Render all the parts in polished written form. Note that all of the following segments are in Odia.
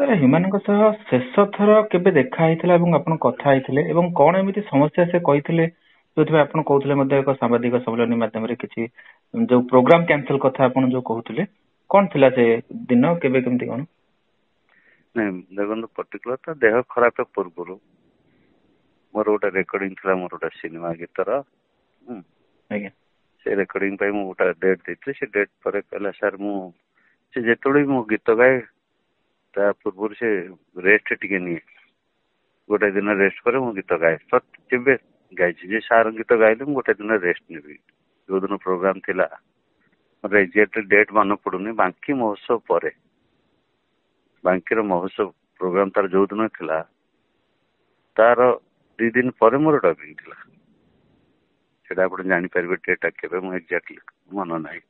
ସାର୍ ହ୍ୟୁମାନଙ୍କ ସହ ଶେଷ ଥର କେବେ ଦେଖା ହେଇଥିଲା ଏବଂ ଆପଣ କଥା ହେଇଥିଲେ ଏବଂ କଣ ଏମିତି ସମସ୍ୟା ସେ କହିଥିଲେ ଯୋଉଥିପାଇଁ ଆପଣ କହୁଥିଲେ ମଧ୍ୟ ଏକ ସାମ୍ବାଦିକ ସମ୍ମିଳନୀ ମାଧ୍ୟମରେ କିଛି ଯୋଉ ପ୍ରୋଗ୍ରାମ କ୍ୟାନସେଲ କଥା ଆପଣ ଯୋଉ କହୁଥିଲେ କଣ ଥିଲା ସେ ଦିନ କେବେ କେମିତି କଣ? ନାଇଁ ଦେଖନ୍ତୁ ପର୍ଟିକୁଲାର ତା ଦେହ ଖରାପ ପୂର୍ବରୁ ମୋର ଗୋଟେ ରେକର୍ଡିଂ ଥିଲା ମୋର ଗୋଟେ ସିନେମା ଗୀତର ଆଜ୍ଞା ସେ ରେକର୍ଡିଂ ପାଇଁ ମୁଁ ଗୋଟେ ଡେଟ୍ ଦେଇଥିଲି ସେ ଡେଟ୍ ପରେ କହିଲା ସାର୍ ମୁଁ ସେ ଯେତେବେଳେ ମୁଁ ଗୀତ ଗାଏ ତା ପୂର୍ବରୁ ସେ ରେଷ୍ଟ ଟିକେ ନିଏ ଗୋଟେ ଦିନ ରେଷ୍ଟ ପରେ ମୁଁ ଗୀତ ଗାଏ କେବେ ଗାଇଛି ଯେ ସାର୍ ଗୀତ ଗାଇଲେ ମୁଁ ଗୋଟେ ଦିନ ରେଷ୍ଟ ନେବି ଯୋଉଦିନ ପ୍ରୋଗ୍ରାମ ଥିଲା ମୋର ଏକ୍ଜାକ୍ଟ ଡେଟ୍ ମନେ ପଡୁନି ବାଙ୍କି ମହୋତ୍ସବ ପରେ ବାଙ୍କିର ମହୋତ୍ସବ ପ୍ରୋଗ୍ରାମ ତାର ଯୋଉ ଦିନ ଥିଲା ତାର 2 ଦିନ ପରେ ମୋର ଡବିଂ ଥିଲା ସେଟା ଆପଣ ଜାଣିପାରିବେ ଡେଟ୍ କେବେ ମୁଁ ଏକ୍ଜାକ୍ଟଲି ମନେ ନାହିଁ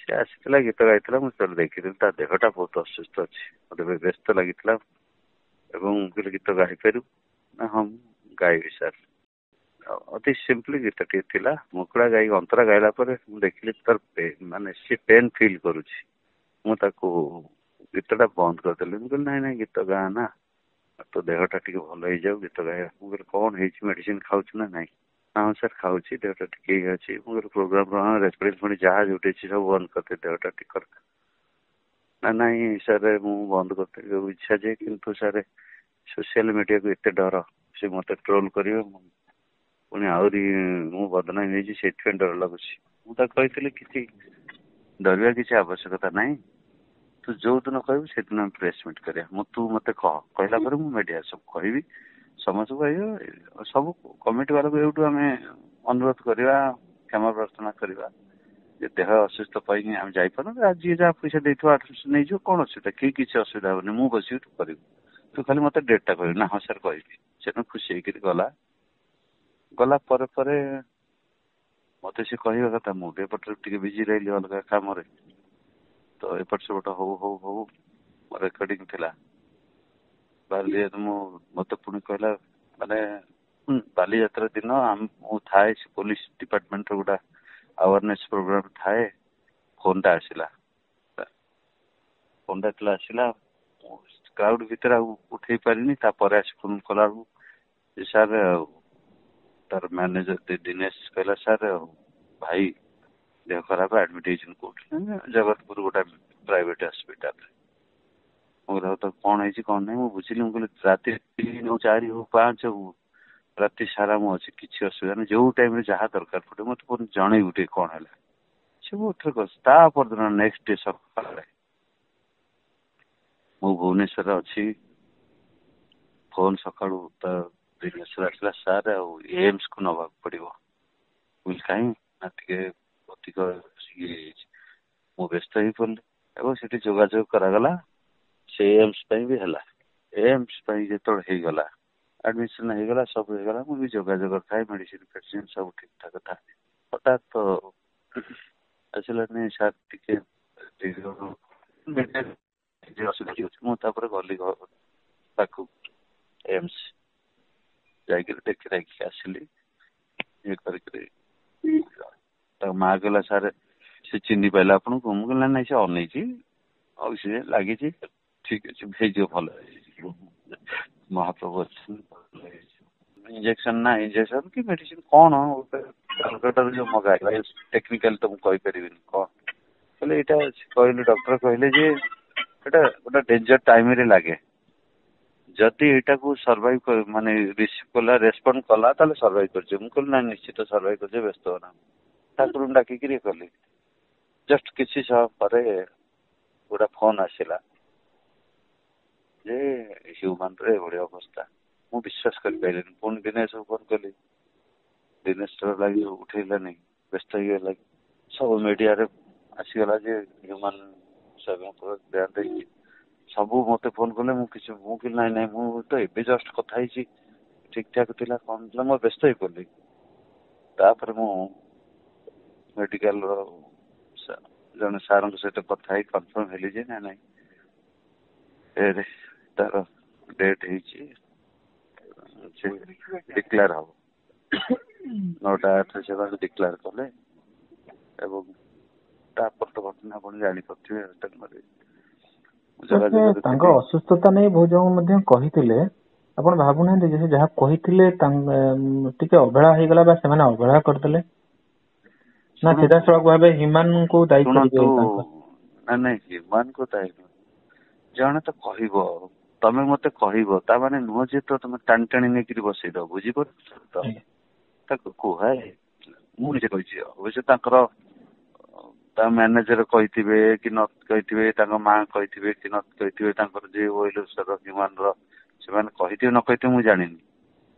ସେ ଆସିଥିଲା ଗୀତ ଗାଇଥିଲା ମୁଁ ସେତେବେଳେ ଦେଖିଥିଲି ତା ଦେହଟା ବହୁତ ଅସୁସ୍ଥ ଅଛି ମତେ ବ୍ୟସ୍ତ ଲାଗିଥିଲା ଏବଂ ମୁଁ କହିଲି ଗୀତ ଗାଇପାରିବୁ ନା ହଁ ମୁଁ ଗାଇବି ସାର୍ ଅତି ସିମ୍ପଲି ଗୀତଟିଏ ଥିଲା ମୁକୁଳା ଗାଇ ଅନ୍ତରା ଗାଇଲା ପରେ ମୁଁ ଦେଖିଲି ତାର ମାନେ ସେ ପେନ୍ ଫିଲ୍ କରୁଛି ମୁଁ ତାକୁ ଗୀତଟା ବନ୍ଦ କରିଦେଲି ମୁଁ କହିଲି ନାଇଁ ଗୀତ ଗାଆ ନା ତୋ ଦେହଟା ଟିକେ ଭଲ ହେଇଯାଉ ଗୀତ ଗାଇବା ମୁଁ କହିଲି କଣ ହେଇଛି ମେଡିସିନ ଖାଉଛୁ ନା ନାଇଁ ହଁ ସାର୍ ଖାଉଛି ଦେହଟା ଟିକେ ଇଏ ଅଛି ମୁଁ କହିଲି ପ୍ରୋଗ୍ରାମ ରେକର୍ଡିଂ ପୁଣି ଯାହା ଯୋଉଠି ଅଛି ସବୁ ବନ୍ଦ କରିଦେ ଦେହଟା ଟିକେ ନା ନାଇଁ ସାର୍ ମୁଁ ବନ୍ଦ କରିଦେବି ଇଚ୍ଛା ଯେ କିନ୍ତୁ ସାର୍ ସୋସିଆଲ ମିଡିଆକୁ ଏତେ ଡର ସେ ମତେ ଟ୍ରୋଲ କରିବେ ପୁଣି ଆହୁରି ମୁଁ ବଦନାମ ହେଇଛି ସେଇଥିପାଇଁ ଡର ଲାଗୁଛି ମୁଁ ତାକୁ କହିଥିଲି କିଛି ଡରିବା କିଛି ଆବଶ୍ୟକତା ନାହିଁ ତୁ ଯୋଉ ଦିନ କହିବୁ ସେଦିନ ଆମେ ପ୍ରେସ୍ ମିଟ୍ କରିବା ତୁ ମତେ କହିଲା ପରେ ମୁଁ ମିଡିଆ ସବୁ କହିବି ସମସ୍ତଙ୍କୁ କହିବ ସବୁ କମିଟି ବାଲାକୁ ଏଇଠୁ ଆମେ ଅନୁରୋଧ କରିବା କ୍ଷମା ପ୍ରାର୍ଥନା କରିବା ଯେ ଦେହ ଅସୁସ୍ଥ ପାଇକି ଆମେ ଯାଇପାରୁନୁ ଯିଏ ଯାହା ପଇସା ଦେଇଥିବ ନେଇଯିବ କଣ ଅସୁବିଧା କିଛି ଅସୁବିଧା ହବନି ମୁଁ ବସିବି ତୁ କରିବୁ ତୁ ଖାଲି ମତେ ଡେଟ୍ ଟା କହିବୁ ନା ହଁ ସାର୍ କହିବି ସେଦିନ ଖୁସି ହେଇକିରି ଗଲା ପରେ ମତେ ସେ କହିବା କଥା ମୁଁ ଏପଟରେ ଟିକେ ବିଜି ରହିଲି ଅଲଗା କାମରେ ତ ଏପଟ ସେପଟ ହଉ ରେକର୍ଡିଂ ଥିଲା ମତେ ପୁଣି କହିଲା ମାନେ ବାଲିଯାତ୍ରା ଦିନ ମୁଁ ଥାଏ ପୋଲିସ ଡିପାର୍ଟମେଣ୍ଟର ଗୋଟେ ଆୱାରନେସ୍ ପ୍ରୋଗ୍ରାମ ଥାଏ ଫୋନଟା ଆସିଲା କ୍ରାଉଡ ଭିତରେ ଆଉ ଉଠେଇ ପାରିନି ତାପରେ ଆସି ଫୋନ କଲା ବେଳକୁ ସାର୍ ତାର ମ୍ୟାନେଜର ଦିନେଶ କହିଲା ସାର୍ ଭାଇ ଦେହ ଖରାପ ଆଡମିଟ ହେଇଛନ୍ତି କୋଉଠି ଜଗତପୁର ଗୋଟେ ପ୍ରାଇଭେଟ ହସ୍ପିଟାଲରେ ମୁଁ କହିଲି ତ କଣ ହେଇଛି କଣ ନାହିଁ ମୁଁ ବୁଝିଲି ମୁଁ କହିଲି ରାତି 3 ହଉ 4 ହଉ 5 ହଉ ରାତି ସାରା ମୁଁ ଅଛି କିଛି ଅସୁବିଧା ନାହିଁ ଯୋଉ ଟାଇମରେ ଯାହା ଦରକାର ପଡେ ମତେ ପୁଣି ଜଣେଇବୁ ଟିକେ କଣ ହେଲା ସେ ମୁଁ ତା ପରଦିନ ନେକ୍ସଟ ଡେ ସକାଳେ ମୁଁ ଭୁବନେଶ୍ୱରରେ ଅଛି ଫୋନ ସକାଳୁ ତା ଦିନେଶ୍ୱର ଆସିଲା ସାର୍ ଆଉ ଏମ୍ସ କୁ ନବାକୁ ପଡିବ କାହିଁ ନା ଟିକେ ଅଧିକ ହେଇଯାଇଛି ମୁଁ ବ୍ୟସ୍ତ ହେଇପଡିଲି ଏବଂ ସେଠି ଯୋଗାଯୋଗ କରାଗଲା ସେ ଏମ୍ସ ପାଇଁ ବି ହେଲା ଏମ୍ସ ପାଇଁ ଯେତେବେଳେ ହେଇଗଲା ଆଡମିସନ ହେଇଗଲା ସବୁ ହେଇଗଲା ମୁଁ ବି ଯୋଗାଯୋଗ ଥାଏ ମେଡିସିନ ଫେଡିସିନ ସବୁ ଠିକ ଠାକ ଥାଏ ହଠାତ୍ ତ ଆସିଲାନି ସାର୍ ଟିକେ ଅସୁବିଧା ଅଛି ମୁଁ ତାପରେ ଗଲି ତାକୁ ଏମ୍ସ ଯାଇକିରି ଦେଖି ଆସିଲି ଇଏ କରିକିରି ତାଙ୍କ ମା କହିଲା ସାର୍ ସେ ଚିହ୍ନି ପାଇଲା ଆପଣଙ୍କୁ ମୁଁ କହିଲା ନାଇଁ ସେ ଅନେଇଛି ଆଉ ସେ ଲାଗିଛି ଠିକ ଅଛି ହେଇଯିବ ଭଲ ହେଇଯିବ ମହାପ୍ରଭୁ ଅଛନ୍ତି ଇଞ୍ଜେକ୍ସନ କି ମେଡିସିନ କଣ କୋଲକାତାରୁ ଯୋଉ ମଗାଇବା ଟେକ୍ନିକାଲି ତ ମୁଁ କହିପାରିବିନି କଣ କହିଲେ ଏଇଟା କହିଲେ ଡକ୍ଟର କହିଲେ ଯେ ଏଇଟା ଗୋଟେ ଡେଞ୍ଜର ଟାଇମରେ ଲାଗେ ଯଦି ଏଇଟାକୁ ସର୍ଭାଇଭ ମାନେ ରିସିଭ କଲା ରେସ୍ପଣ୍ଡ କଲା ତାହେଲେ ସର୍ଭାଇଭ କରିଯିବ ମୁଁ କହିଲି ନା ନିଶ୍ଚିତ ସର୍ଭାଇଭ କରିଯିବ ବ୍ୟସ୍ତ ହନା ଠାକୁରଙ୍କୁ ଡାକିକିରି କଲି ଜଷ୍ଟ କିଛି ସମୟ ପରେ ଗୋଟେ ଫୋନ ଆସିଲା ଯେ ହ୍ୟୁମାନରେ ଏଭଳି ଅବସ୍ଥା ମୁଁ ବିଶ୍ୱାସ କରିପାରିଲିନି ପୁଣି ଦିନେଶକୁ ଫୋନ କଲି ଦିନେଶ ଲାଗି ଉଠେଇଲାନି ବ୍ୟସ୍ତ ହେଇଗଲା ସବୁ ମିଡିଆରେ ଆସିଗଲା ଯେ ହ୍ୟୁମାନ ଦେହାନ୍ତ ହେଇଛି ସବୁ ମତେ ଫୋନ କଲେ ମୁଁ କହିଲି ନାଇଁ ମୁଁ ତ ଏବେ ଜଷ୍ଟ କଥା ହେଇଛି ଠିକ ଠାକ ଥିଲା କଣ ଥିଲା ମୁଁ ବ୍ୟସ୍ତ ହେଇପଡିଲି ତାପରେ ମୁଁ ମେଡିକାଲର ଜଣେ ସାରଙ୍କ ସହିତ କଥା ହେଇ କନଫର୍ମ ହେଲି ଯେ ନାଇଁ ତାର ଡେଟ୍ ହେଇଛି ଡିକ୍ଲେୟାର ହବ 9:08 ସେମାନେ ଡିକ୍ଲେୟାର କଲେ ଏବଂ ତାପରେ ତ ଘଟଣା ଆପଣ ଜାଣିପାରୁଥିବେ ତାଙ୍କ ଅସୁସ୍ଥତା ନେଇ ବହୁତ ଜଣ ମଧ୍ୟ କହିଥିଲେ, ଆପଣ ଭାବୁନାହାନ୍ତି ଯେ ଯାହା କହିଥିଲେ ଟିକେ ଅବହେଳା ହେଇଗଲା ବା ସେମାନେ ଅବହେଳା କରିଦେଲେ ନା ସିଧାସଳଖ ଭାବେ ହ୍ୟୁମାନଙ୍କୁ ଦାୟୀ କରିବେ? ନାଇଁ ହ୍ୟୁମାନଙ୍କୁ ଦାୟୀ ଜଣେ ତ କହିବ, ତମେ ମତେ କହିବ, ତା ମାନେ ନୁହଁ ଯେ ତମେ ଟାଣି ଟାଣି ନେଇକିରି ବସେଇଦବ, ବୁଝିପାରୁଛ ତ? ତାକୁ କୁହାଏ, ମୁଁ ନିଜେ କହିଛି ଅବଶ୍ୟ ତାଙ୍କର ତା ମ୍ୟାନେଜର କହିଥିବେ କି ନ କହିଥିବେ, ତାଙ୍କ ମା କହିଥିବେ କି ନ କହିଥିବେ, ତାଙ୍କର ଯିଏ ୱେଲର ହ୍ୟୁମାନ ର ସେମାନେ କହିଥିବେ ନ କହିଥିବେ ମୁଁ ଜାଣିନି,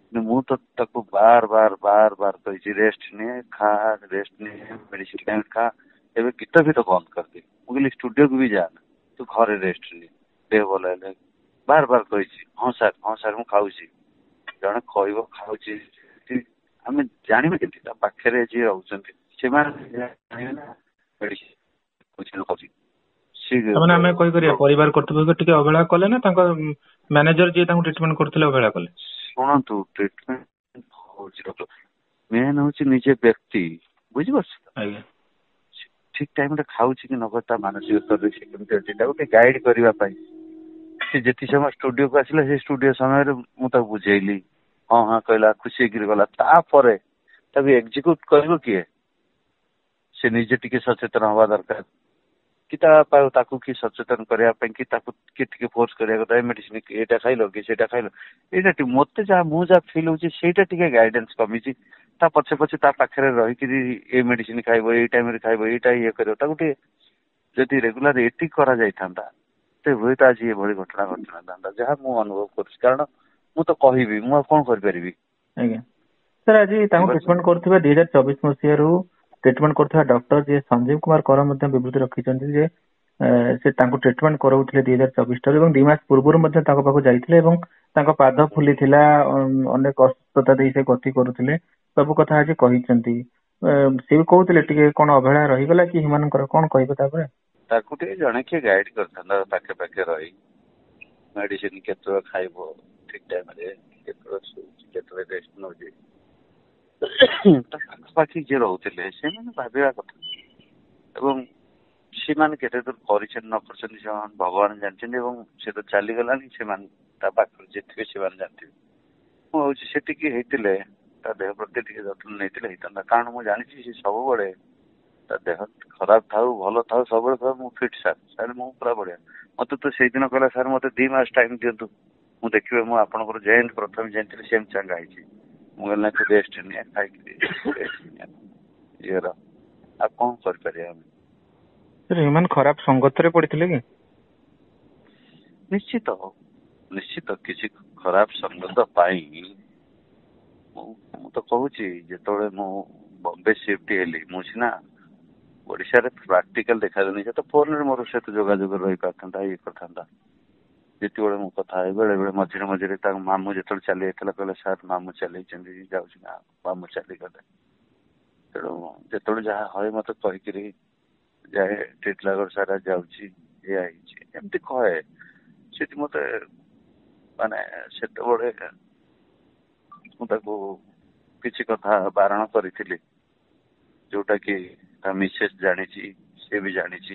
କିନ୍ତୁ ମୁଁ ତ ତାକୁ ବାର ବାର କହିଛି ରେଷ୍ଟ ନିଏ, ଖା, ରେଷ୍ଟ ନିଏ, ମେଡିସିନ ଖା, ଏବେ ଗୀତ ଫିତ ବନ୍ଦ କରିଦେ, ମୁଁ କହିଲି ଷ୍ଟୁଡିଓକୁ ବି ଯାଆନା, ତୁ ଘରେ ରେଷ୍ଟ ନେ, ଦେହ ଭଲ ହେଲେ, ବାର କହିଛି। ହଁ ସାର୍ ମୁଁ ଖାଉଛି। ଜଣେ କହିବ ଖାଉଛି, ଆମେ ଜାଣିବେ କେମିତି? ତା ପାଖରେ ଯିଏ ରହୁଛନ୍ତି ସେମାନେ ଜାଣିବେ ନା ଆମେ କହିପାରିବା ପରିବାର କର୍ତ୍ତୃପକ୍ଷ ଟିକେ ଅବହେଳା କଲେ ନା ତାଙ୍କ ମ୍ୟାନେଜର ଯିଏ ତାଙ୍କୁ ଟ୍ରିଟମେଣ୍ଟ କରୁଥିଲେ ଅବହେଳା କଲେ? ଶୁଣନ୍ତୁ, ଟ୍ରିଟମେଣ୍ଟ ହଉଛି ମେନ୍ ହଉଛି ନିଜେ ବ୍ୟକ୍ତି, ବୁଝିପାରୁଛ? ଆଜ୍ଞା, ଠିକ ଟାଇମରେ ଖାଉଛି କି ନ ଖାଉଛି, ତା ମାନସିକ ସ୍ତରରେ ସେ କେମିତି ଅଛି, ତାକୁ ଟିକେ ଗାଇଡ କରିବା ପାଇଁ ସେ ଯେତିକି ସମୟ ଷ୍ଟୁଡିଓକୁ ଆସିଲା, ସେ ଷ୍ଟୁଡିଓ ସମୟରେ ମୁଁ ତାକୁ ବୁଝେଇଲି, ହଁ କହିଲା, ଖୁସି ହେଇକିରି ଗଲା। ତାପରେ ତାକୁ ଏକ୍ଜିକ୍ୟୁଟ କରିବ କିଏ? ସେ ନିଜେ ଟିକେ ସଚେତନ ହବା ଦରକାର, କି ତାକୁ କିଏ ସଚେତନ କରିବା ପାଇଁ, କି ତାକୁ କିଏ ଟିକେ ଫୋର୍ସ କରିବା କଥା, ମେଡିସିନ ଏଇଟା ଖାଇଲ କି ସେଇଟା ଖାଇଲ, ଏଇଟା ମତେ ମୁଁ ଯାହା ଫିଲ୍ ହଉଛି ସେଇଟା ଟିକେ ଗାଇଡେନ୍ସ କମିଛି। ତା ପଛେ ତା ପାଖରେ ରହିକିରି ଏଇ ମେଡିସିନ ଖାଇବ, ଏଇ ଟାଇମରେ ଖାଇବ, ଏଇଟା ଇଏ କରିବ, ତାକୁ ଟିକେ ଯଦି ରେଗୁଲାର ଏତିକି କରାଯାଇଥାନ୍ତା ସେ ହୁଏତ ଆଜି ଏଭଳି ଘଟଣା ଘଟିନଥାନ୍ତା, ଯାହା ମୁଁ ଅନୁଭବ କରୁଛି। କାରଣ ମୁଁ ତ କହିବି, ମୁଁ ଆଉ କଣ କରିପାରିବି? ଆଜ୍ଞା ସାର୍, ଆଜି ତାଙ୍କୁ ଟ୍ରିଟମେଣ୍ଟ କରୁଥିବା 2024 ମସିହାରୁ ଟ୍ରିଟମେଣ୍ଟ କରୁଥିବା ଡକ୍ଟର ଯିଏ ସଞ୍ଜୀବ କୁମାର କର ମଧ୍ୟ ବିବୃତ୍ତି ରଖିଛନ୍ତି ଯେ ସେ ତାଙ୍କୁ ଟ୍ରିଟମେଣ୍ଟ କରାଉଥିଲେ 2024 ଠାରୁ, ଏବଂ 2 ମାସ ପୂର୍ବରୁ ମଧ୍ୟ ତାଙ୍କ ପାଖକୁ ଯାଇଥିଲେ ଏବଂ ତାଙ୍କ ପାଦ ଫୁଲିଥିଲା, ଅନେକ ଅସୁସ୍ଥତା ଦେଇ ସେ ଗତି କରୁଥିଲେ, ସବୁ କଥା ଆଜି କହିଛନ୍ତି। ସେ ବି କହୁଥିଲେ ଟିକେ କଣ ଅବହେଳା ରହିଗଲା କି ସେମାନଙ୍କର, କଣ କହିବେ ତାପରେ? ତାକୁ ଟିକେ ଜଣେ କିଏ ଗାଇଡ କରିଥାନ୍ତା, ପାଖେ ରହି ମେଡିସିନ କେତେବେଳେ ଖାଇବ, ଠିକ ଟାଇମରେ କେତେବେଳେ ଶୋଉଛି, କେତେବେଳେ ରେଷ୍ଟ ନଉଛି, ପାଖାପାଖି ଯିଏ ରହୁଥିଲେ ସେମାନେ ଭାବିବା କଥା। ଏବଂ ସେମାନେ କେତେ ଦୂର କରିଛନ୍ତି ନ କରିଛନ୍ତି ସେମାନେ ଭଗବାନ ଜାଣିଛନ୍ତି, ଏବଂ ସେ ତ ଚାଲିଗଲାଣି, ସେମାନେ ତା ପାଖରେ ଯିଏ ଥିବେ ସେମାନେ ଜାଣିଥିବେ। ମୁଁ ଭାବୁଛି ସେ ଟିକେ ହେଇଥିଲେ, ତା ଦେହ ପ୍ରତି ଟିକେ ଯତ୍ନ ନେଇଥିଲେ ହେଇଥାନ୍ତା। କାରଣ ମୁଁ ଜାଣିଛି ସେ ସବୁବେଳେ ତା ଦେହ ଖରାପ ଥାଉ ଭଲ ଥାଉ ସବୁବେଳେ କହିବ ମୁଁ ଫିଟ୍ ସାର୍ ମୁଁ ପୁରା ବଢିଆ। ମତେ ତ ସେଇଦିନ କହିଲା ସାର୍ ମତେ 2 ମାସ ଟାଇମ ଦିଅନ୍ତୁ, ମୁଁ ଦେଖିବେ ମୁଁ ଆପଣଙ୍କର ଯେମିତି ପ୍ରଥମେ ଜାଣିଥିଲି ସେମିତି ଚାଙ୍ଗା ହେଇଛି। ମୁଁ କହିଲି ନାଇଁ, ରେଷ୍ଟ ନିଏ, ଖାଇକିରି ଇଏର ଆଉ କଣ କରିପାରିବା ଆମେ? ଏମାନେ ଖରାପ ସଙ୍ଗତରେ ପଡିଥିଲେ କି? ନିଶ୍ଚିତ କିଛି ଖରାପ ସଙ୍ଗତ ପାଇଁ ମୁଁ ତ କହୁଛି, ଯେତେବେଳେ ମୁଁ ବମ୍ବେ ସିଫ୍ଟ ହେଲି, ମୁଁ ସିନା ଓଡିଶାରେ ପ୍ରାକ୍ଟିକାଲ ଦେଖାଯାଉନି, ସେ ତ ଫୋନରେ ମୋର ସହିତ ଯୋଗାଯୋଗ ରହିପାରିଥାନ୍ତା, ଇଏ କରିଥାନ୍ତା। ଯେତେବେଳେ ମୁଁ କଥା ହେଇ ବେଳେ ମଝିରେ ତାଙ୍କ ମାମୁଁ ଯେତେବେଳେ ଚାଲି ଯାଇଥିଲା, କହିଲେ ସାର୍ ମାମୁଁ ଚାଲିଯାଇଛନ୍ତି, ଯାଉଛି ନା ମାମୁଁ ଚାଲିଗଲେ। ତେଣୁ ଯେତେବେଳେ ଯାହା ହଏ ମତେ କହିକିରି ଯାଏ, ଟିଟଲାଗଡ଼ ସାରା ଯାଉଛି, ଏଇଆ ହେଇଛି ଏମିତି କହେ। ସେଠି ମତେ ମାନେ ସେତେବେଳେ ମୁଁ ତାକୁ କିଛି କଥା ବାରଣ କରିଥିଲି, ଯୋଉଟା କି ତା ମିସେସ୍ ଜାଣିଛି, ସେ ବି ଜାଣିଛି।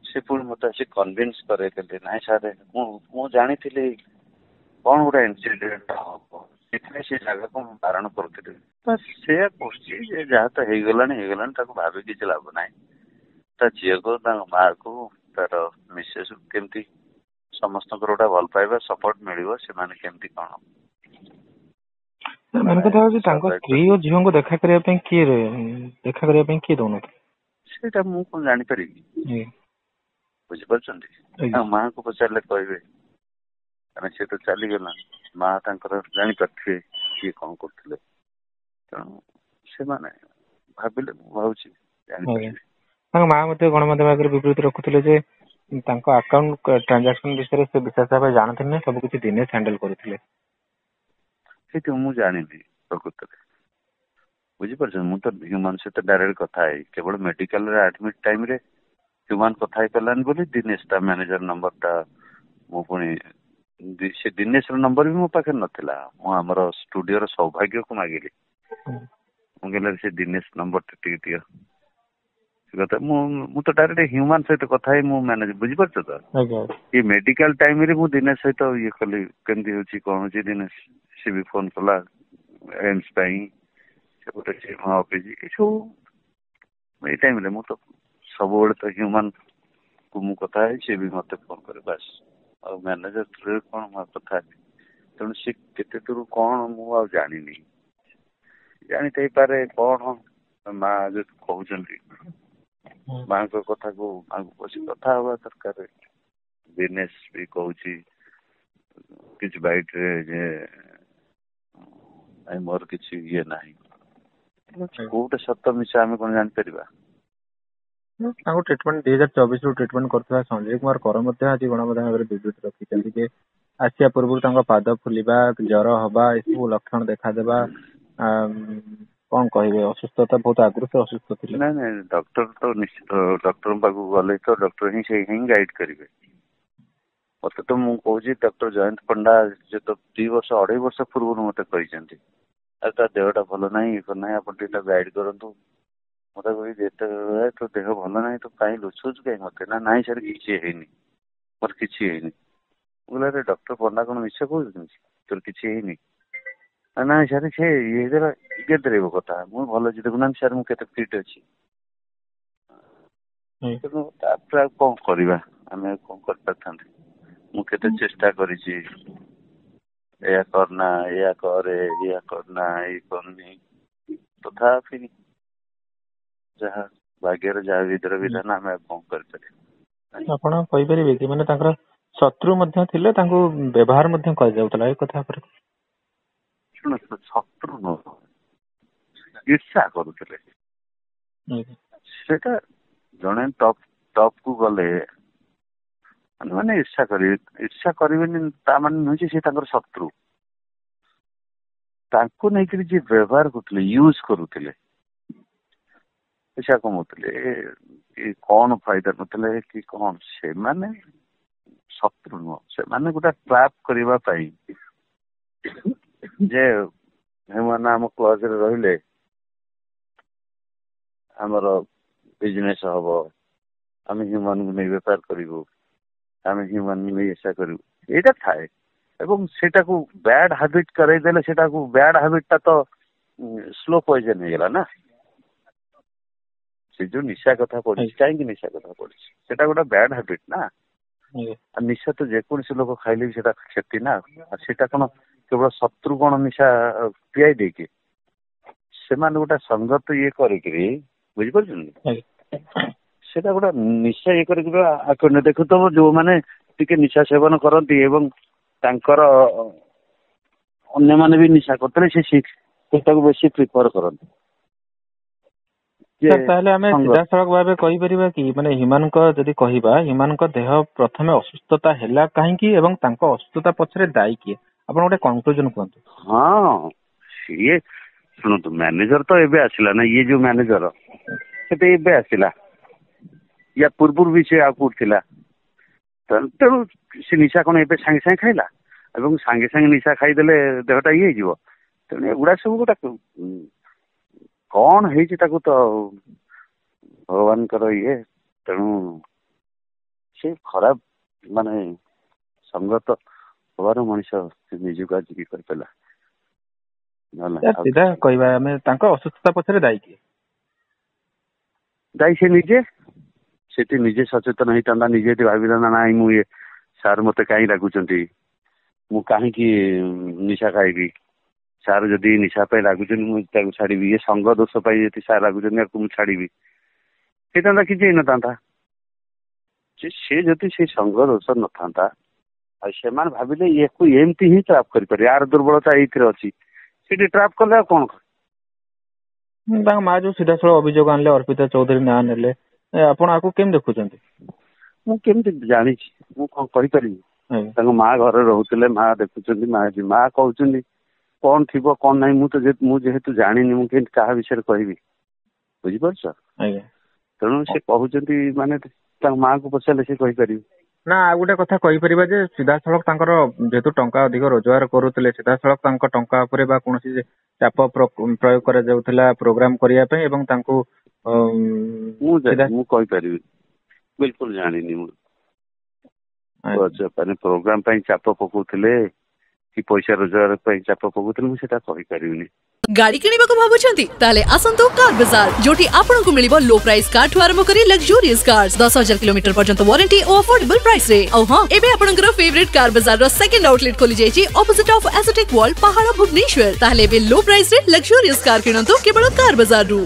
ସେ ପୁଣି ମତେ ଆସି କନଭିନ୍ସ କରେଇଥିଲେ, ନାଇଁ ସାର୍ ମୁଁ ଜାଣିଥିଲି କଣ ଗୋଟେ ଇନସିଡେଣ୍ଟ ହବ, ସେଥିପାଇଁ ସେ ଜାଗାକୁ ମୁଁ ବାରଣ କରୁଥିଲି। ସେୟା କହୁଛି ଯେ ଯାହା ତ ହେଇଗଲାଣି, ତାକୁ ଭାବି କିଛି ଲାଭ ନାହିଁ। ତା ଝିଅକୁ, ତାଙ୍କ ମା କୁ, ତାର ମିସେସ୍ କେମିତି ସମସ୍ତଙ୍କର ଗୋଟେ ଭଲ ପାଇବା ସପୋର୍ଟ ମିଳିବ, ସେମାନେ କେମିତି କଣ। ମେନ୍ କଥା ହଉଛି ତାଙ୍କ ସ୍ତ୍ରୀ ଓ ଝିଅଙ୍କୁ ଦେଖା କରିବା ପାଇଁ କିଏ ଦଉନଥିଲେ, ସେଇଟା ମୁଁ କଣ ଜାଣିପାରିବି? ବୁଝିପାରୁଛନ୍ତି? ତାଙ୍କ ମାଙ୍କୁ ପଚାରିଲେ କହିବେ, କାରଣ ସେ ତ ଚାଲିଗଲା। ମା ତାଙ୍କର ଜାଣିପାରିଥିବେ କିଏ କଣ କରୁଥିଲେ। ତେଣୁ ସେମାନେ ଭାବିଲେ, ମୁଁ ଭାବୁଛି ଜାଣିପାରିବେ। ତାଙ୍କ ମା ମଧ୍ୟ ଗଣମାଧ୍ୟମ ଆଗରେ ବିବୃତ୍ତି ରଖୁଥିଲେ ଯେ ତାଙ୍କ ଆକାଉଣ୍ଟ ଟ୍ରାଞ୍ଜାକ୍ସନ ବିଷୟରେ ସେ ବିଶେଷ ଭାବେ ଜାଣନ୍ତି, ସବୁ କିଛି ଦିନେଶ ହ୍ୟାଣ୍ଡେଲ କରୁଥିଲେ। ସେଇଠୁ ମୁଁ ଜାଣିନି ପ୍ରକୃତରେ, ବୁଝିପାରୁଛନ୍ତି? ମୁଁ ତ ହ୍ୟୁମାନ ସହିତ ଡାଇରେକ୍ଟ କଥା ହେଇ, କେବଳ ମେଡିକାଲରେ ଆଡମିଟ ଟାଇମରେ ହ୍ୟୁମାନ କଥା ହେଇପାରିଲାନି ବୋଲି ଦିନେଶ ତା ମ୍ୟାନେଜର ନମ୍ବରଟା ମୁଁ ପୁଣି ସେ ଦିନେଶର ନମ୍ବର ବି ମୋ ପାଖରେ ନଥିଲା, ମୁଁ ଆମର ଷ୍ଟୁଡିଓର ସୌଭାଗ୍ୟକୁ ମାଗିଲି। ମୁଁ କହିଲି ସେ ଦିନେଶ ନମ୍ବରଟା ଟିକେ ଦିଅ। ସେ କଥା ମୁଁ ତ ଡାଇରେକ୍ଟ ହ୍ୟୁମାନ ସହିତ କଥା ହେଇ ମୁଁ ମ୍ୟାନେଜ ବୁଝିପାରୁଛ ତ ଏ ମେଡିକାଲ ଟାଇମ ରେ ମୁଁ ଦିନେଶ ସହିତ ଇଏ କଲି କେମିତି ହଉଛି କଣ ହଉଛି ଦିନେଶ ସେ ବି ଫୋନ କଲା ଏମ୍ସ ପାଇଁ ସେପଟେ ଅଫିସ ଏସବୁ ଏଇ ଟାଇମ ରେ ମୁଁ ତ ସବୁବେଳେ ତ ହ୍ୟୁମାନ କୁ ମୁଁ କଥା ହେଇ ସେ ବି ମତେ ଫୋନ କରେ ବାସ୍ ଆଉ ମ୍ୟାନେଜର ଥ୍ରୁରେ କଣ ମୁଁ କଥା ହେବି ତେଣୁ ସେ କେତେ ଦୂର କଣ ମୁଁ ଆଉ ଜାଣିନି ଜାଣିଥାଇପାରେ କଣ ମା ଯଦି କହୁଛନ୍ତି ମାଙ୍କ କଥାକୁ ମାଙ୍କୁ ବସି କଥା ହବା ଦରକାର ଦିନେଶ ବି କହୁଛି କିଛି ବାଇଟରେ ଯେ ମୋର କିଛି ଇଏ ନାହିଁ କୋଉଟା ସତ ମିଛ ଆମେ କଣ ଜାଣିପାରିବା ତାଙ୍କୁ ଟ୍ରିଟମେଣ୍ଟ 2024 ରୁ ଟ୍ରିଟମେଣ୍ଟ କରୁଥିବା ସଞ୍ଜୟ କୁମାର କର ମଧ୍ୟ ଆଜି ଗଣମାଧ୍ୟମରେ ବିବୃତ୍ତି ରଖିଛନ୍ତି ଯେ ଆସିବା ପୂର୍ବରୁ ତାଙ୍କ ପାଦ ଫୁଲିବା ଜର ହବା ଏସବୁ ଲକ୍ଷଣ ଦେଖାଦେବା କଣ କହିବେ ଅସୁସ୍ଥତା ବହୁତ ଆଗରୁ ସେ ଅସୁସ୍ଥ ଥିଲେ ନାଇଁ ନାଇଁ ଡକ୍ଟର ତ ନିଶ୍ଚିତ ଡକ୍ଟରଙ୍କ ପାଖକୁ ଗଲେ ତ ଡକ୍ଟର ହିଁ ସେଇ ହିଁ ଗାଇଡ କରିବେ ମତେ ତ ମୁଁ କହୁଛି ଡକ୍ଟର ଜୟନ୍ତ ପଣ୍ଡା ଯେ ତ 2-2.5 ବର୍ଷ ପୂର୍ବରୁ ମତେ କହିଛନ୍ତି ଆଉ ତା ଦେହଟା ଭଲ ନାହିଁ ଇଏ ନାହିଁ ଆପଣ ଟିକେ ଗାଇଡ କରନ୍ତୁ ମତେ କହିବି ଯେତେବେଳେ ତୋ ଦେହ ଭଲ ନାହିଁ ତୁ କାହିଁ ଲୁଚଉଛୁ କାହିଁ ମତେ ନା ନାଇଁ ସାର୍ କିଛି ହେଇନି ମୋର କିଛି ହେଇନି ମୁଁ କହିଲି ଡକ୍ଟର ପଣ୍ଡା କଣ ମିଛ କହୁଛନ୍ତି ତୋର କିଛି ହେଇନି ନାଇଁ ସାର୍ ସେ ଇଏ ହେଇଥିଲା କେତେ ରହିବ କଥା ମୁଁ ଭଲ ଅଛି ଦେଖୁନାହାନ୍ତି ସାର୍ ମୁଁ କେତେ ଫିଟ୍ ଅଛି ତେଣୁ ତାପରେ ଆଉ କଣ କରିବା ଆମେ ଆଉ କଣ କରିପାରିଥାନ୍ତେ ମୁଁ କେତେ ଚେଷ୍ଟା କରିଛି ଏୟା କରନା ଏୟା କରେ ଏୟା କରନା ଏଇ କରୁନି ତଥାପି ଯାହା ଭାଗ୍ୟର ଯାହା ବିଧର ବିଧାନ ଆମେ ଆଉ କଣ କରିପାରିବା ଆପଣ କହିପାରିବେ କି ମାନେ ତାଙ୍କର ଶତ୍ରୁ ମଧ୍ୟ ଥିଲେ ତାଙ୍କୁ ବ୍ୟବହାର ମଧ୍ୟ କରାଯାଉଥିଲା ଏ କଥା ଉପରେ ଶୁଣ ଶତ୍ରୁ ନୁହଁ ଈର୍ଷା କରୁଥିଲେ ସେଟା ଜଣେ ଟପ୍ କୁ ଗଲେ ମାନେ ଈର୍ଷା କରିବେନି ତା ମାନେ ନୁହେଁ ଯେ ସେ ତାଙ୍କର ଶତ୍ରୁ ତାଙ୍କୁ ନେଇକରି ଯିଏ ବ୍ୟବହାର କରୁଥିଲେ ୟୁଜ କରୁଥିଲେ ପଇସା କମଉଥିଲେ କି କଣ ଫାଇଦା ନଥିଲେ କି କଣ ସେମାନେ ଶତ୍ରୁ ନୁହଁ ସେମାନେ ଗୋଟେ ଟ୍ରାପ କରିବା ପାଇଁ ଯେ ଏମାନେ ଆମ କ୍ଲଜରେ ରହିଲେ ଆମର ବିଜନେସ ହବ ଆମେ ହ୍ୟୁମାନଙ୍କୁ ନେଇ ବେପାର କରିବୁ ଆମେ ହ୍ୟୁମାନଙ୍କୁ ନେଇ ଇଚ୍ଛା କରିବୁ ଏଇଟା ଥାଏ ଏବଂ ସେଟାକୁ ବ୍ୟାଡ ହାବିଟ କରେଇଦେଲେ ସେଟାକୁ ବ୍ୟାଡ ହାବିଟ ଟା ତ ସ୍ଲୋ ପଏଜନ ହେଇଗଲା ନା ସେ ଯୋଉ ନିଶା କଥା ପଡିଛି କାହିଁକି ନିଶା କଥା ପଡିଛି ସେଟା ଗୋଟେ ବ୍ୟାଡ ହାବିଟ ନା ଆଉ ନିଶା ତ ଯେକୌଣସି ଲୋକ ଖାଇଲେ ବି ସେଟା କ୍ଷତି ନା ଆଉ ସେଟା କଣ କେବଳ ଶତ୍ରୁ କଣ ନିଶା ପିଆଇ ଦେଇକି ସେମାନେ ଗୋଟେ ସଙ୍ଗତ ଇଏ କରିକିରି ବୁଝିପାରୁଛନ୍ତି ସେଟା ଗୋଟେ ନିଶା ଇଏ କରିକି ଦେଖୁଥିବ ଯୋଉମାନେ ଟିକେ ନିଶା ସେବନ କରନ୍ତି ଏବଂ ତାଙ୍କର ଅନ୍ୟମାନେ ବି ନିଶା କରୁଥିଲେ ସେଟାକୁ ବେଶୀ ପ୍ରିଫର କରନ୍ତି ତାହେଲେ ଆମେ ସିଧାସଳଖ ଭାବେ କହିପାରିବା କି ମାନେ ହ୍ୟୁମାନଙ୍କ ଯଦି କହିବା ହ୍ୟୁମାନଙ୍କ ଦେହ ପ୍ରଥମେ ଅସୁସ୍ଥତା ହେଲା କାହିଁକି ଏବଂ ତାଙ୍କ ଅସୁସ୍ଥତା ପଛରେ ଦାୟୀ କିଏ ଆପଣ ଗୋଟେ କନକ୍ଲୁଜନ କୁହନ୍ତୁ ହଁ ସିଏ ଶୁଣନ୍ତୁ ମ୍ୟାନେଜର ତ ଏବେ ଆସିଲା ନା ଇଏ ଯୋଉ ମ୍ୟାନେଜର ସେଟା ଏବେ ଆସିଲା ୟା ପୂର୍ବରୁ ବି ସେ ଆଉ କୋଉଠି ଥିଲା ତେଣୁ ସେ ନିଶା କଣ ଏବେ ସାଙ୍ଗେ ସାଙ୍ଗେ ଖାଇଲା ଏବଂ ସାଙ୍ଗେ ସାଙ୍ଗେ ନିଶା ଖାଇଦେଲେ ଦେହଟା ଇଏ ହେଇଯିବ ତେଣୁ ଏଗୁଡା ସବୁ ଗୋଟେ କଣ ହେଇଛି ତାକୁ ତ ଭଗବାନଙ୍କର ଇଏ ତେଣୁ ସେ ଖରାପ ମାନେ ସଙ୍ଗତ ହବାର ମଣିଷ ନିଜକୁ ଆଜିକି କରିପାରିଲା ସିଧା କହିବା ଆମେ ତାଙ୍କ ଅସୁସ୍ଥତା ପଛରେ ଦାୟୀ କିଏ ଦାୟୀ ସେ ନିଜେ ସେଠି ନିଜେ ସଚେତନ ହେଇଥାନ୍ତା ନିଜେ ଏଠି ଭାବିଥାନ୍ତା ନାଇଁ ମୁଁ ଇଏ ସାର୍ ମତେ କାହିଁ ରାଗୁଛନ୍ତି ମୁଁ କାହିଁକି ନିଶା ଖାଇବି ସାର୍ ଯଦି ନିଶା ପାଇଁ ଲାଗୁଛନ୍ତି ମୁଁ ତାକୁ ଛାଡିବି ଇଏ ସଙ୍ଗ ଦୋଷ ପାଇଁ ଯଦି ସାର୍ ଲାଗୁଛନ୍ତି ଆକୁ ମୁଁ ଛାଡିବି ହେଇଥାନ୍ତା କିଛି ହେଇନଥାନ୍ତା ସେ ଯଦି ସେଇ ସଙ୍ଗ ଦୋଷ ନଥାନ୍ତା ଆଉ ସେମାନେ ଭାବିଲେ ଇଏକୁ ଏମିତି ହିଁ ଟ୍ରାପ୍ କରିପାରିବେ ଆର ଦୁର୍ବଳତା ଏଇଥିରେ ଅଛି ସେଠି ଟ୍ରାପ୍ କଲେ ଆଉ କଣ ତାଙ୍କ ମା ଯୋଉ ସିଧାସଳଖ ଅଭିଯୋଗ ଆଣିଲେ ଅର୍ପିତା ଚୌଧୁରୀ ନାଁ ନେଲେ ଆପଣ ଆକୁ କେମିତି ଦେଖୁଛନ୍ତି ମୁଁ କେମିତି ଜାଣିଛି ମୁଁ କଣ କହିପାରିବି ତାଙ୍କ ମା ଘରେ ରହୁଥିଲେ ମା ଦେଖୁଛନ୍ତି ମା କହୁଛନ୍ତି କଣ ଥିବ କଣ ନାହିଁ ମୁଁ ଯେହେତୁ ଜାଣିନି ମୁଁ କେମିତି କାହା ବିଷୟରେ କହିବି ବୁଝିପାରୁଛ ତେଣୁ ସେ କହୁଛନ୍ତି ମାନେ ତାଙ୍କ ମାଆକୁ ପଚାରିଲେ ସେ କହିପାରିବେ ନା ଆଉ ଗୋଟେ କଥା କହିପାରିବା ଯେ ସିଧାସଳଖ ତାଙ୍କର ଯେହେତୁ ଟଙ୍କା ଅଧିକ ରୋଜଗାର କରୁଥିଲେ ସିଧାସଳଖ ତାଙ୍କ ଟଙ୍କା ଉପରେ ବା କୌଣସି ଚାପ ପ୍ରୟୋଗ କରାଯାଉଥିଲା ପ୍ରୋଗ୍ରାମ କରିବା ପାଇଁ ଏବଂ ତାଙ୍କୁ ମୁଁ କହିପାରିବି ବିଲକୁଲ ଜାଣିନି ମୁଁ ପ୍ରୋଗ୍ରାମ ପାଇଁ ଚାପ ପକଉଥିଲେ कि पैसा रोजगार चाप पकौଥିଲେ ମୁଁ ସେଟା କହିପାରିବିନି। गाड़ी किनिबा को भाबुछंती ताले आसंतो कार बाजार जोठी आपन को मिलिबो लो प्राइस कार ठु आरंभ करी लग्जरियस कार्स 10,000 किलोमीटर पर्यंत वारंटी और अफोर्डेबल प्राइस रे। औ हां एबे आपनकर फेवरेट कार बाजार रो सेकंड आउटलेट खोली जायछि ऑपोजिट ऑफ एसोटेक वॉल पहाड़ भुवनेश्वर। ताले एबे लो प्राइस रे लग्जरियस कार किनंतो केवल कार बाजार रु।